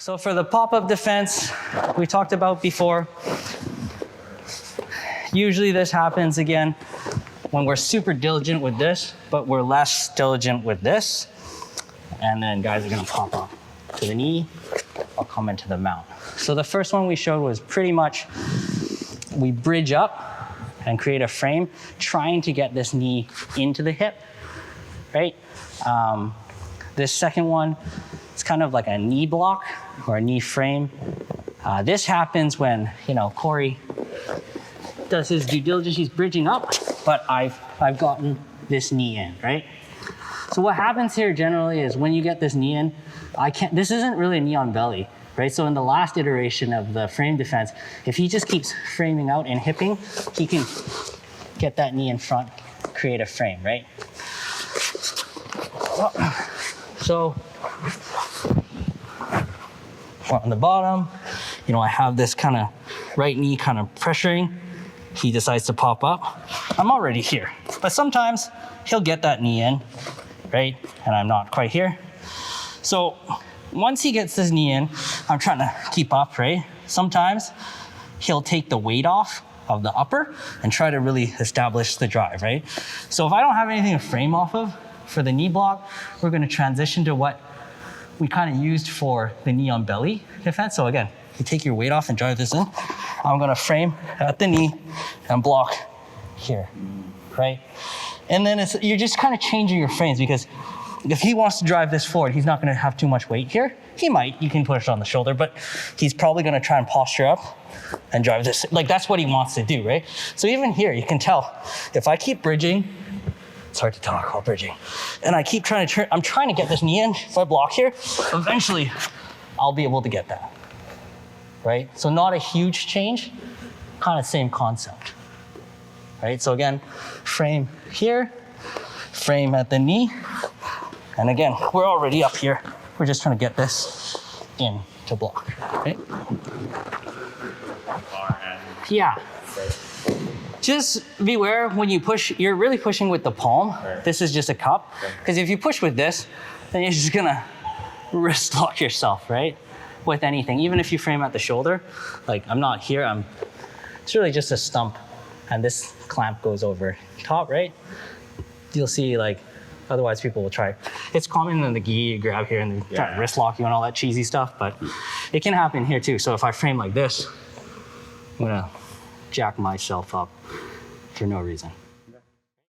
So for the pop-up defense we talked about before, usually this happens again when we're super diligent with this, but we're less diligent with this. And then guys are gonna pop up to the knee or come into the mount. So the first one we showed was pretty much we bridge up and create a frame, trying to get this knee into the hip, right? This second one, it's kind of like a knee block or a knee frame. This happens when, Corey does his due diligence, he's bridging up, but I've gotten this knee in, right? So what happens here generally is when you get this knee in, this isn't really a knee on belly, right? So in the last iteration of the frame defense, if he just keeps framing out and hipping, he can get that knee in front, create a frame, right? So on the bottom, I have this kind of right knee kind of pressuring. He decides to pop up. I'm already here, but sometimes he'll get that knee in, right? And I'm not quite here. So once he gets his knee in, I'm trying to keep up, right? Sometimes he'll take the weight off of the upper and try to really establish the drive, right? So if I don't have anything to frame off of for the knee block, we're gonna transition to what we kind of used for the knee on belly defense. So again, you take your weight off and drive this in. I'm gonna frame at the knee and block here, right? And then you're just kind of changing your frames, because if he wants to drive this forward, he's not gonna have too much weight here. He might, you can push it on the shoulder, but he's probably gonna try and posture up and drive this. Like that's what he wants to do, right? So even here, you can tell, if I keep bridging, it's hard to talk while bridging, and I keep trying to turn, I'm trying to get this knee in. If I block here, eventually I'll be able to get that, right? So not a huge change, kind of same concept, right? So again, frame here, frame at the knee, and again, we're already up here. We're just trying to get this in to block, right? Yeah. Just beware when you push, you're really pushing with the palm. Right. This is just a cup. Because if you push with this, then you're just gonna wrist lock yourself, right? With anything, even if you frame at the shoulder. Like I'm not here, it's really just a stump, and this clamp goes over top, right? You'll see otherwise people will try. It's common in the gi, you grab here and they try to wrist lock you and all that cheesy stuff, but it can happen here too. So if I frame like this, I'm gonna jack myself up for no reason.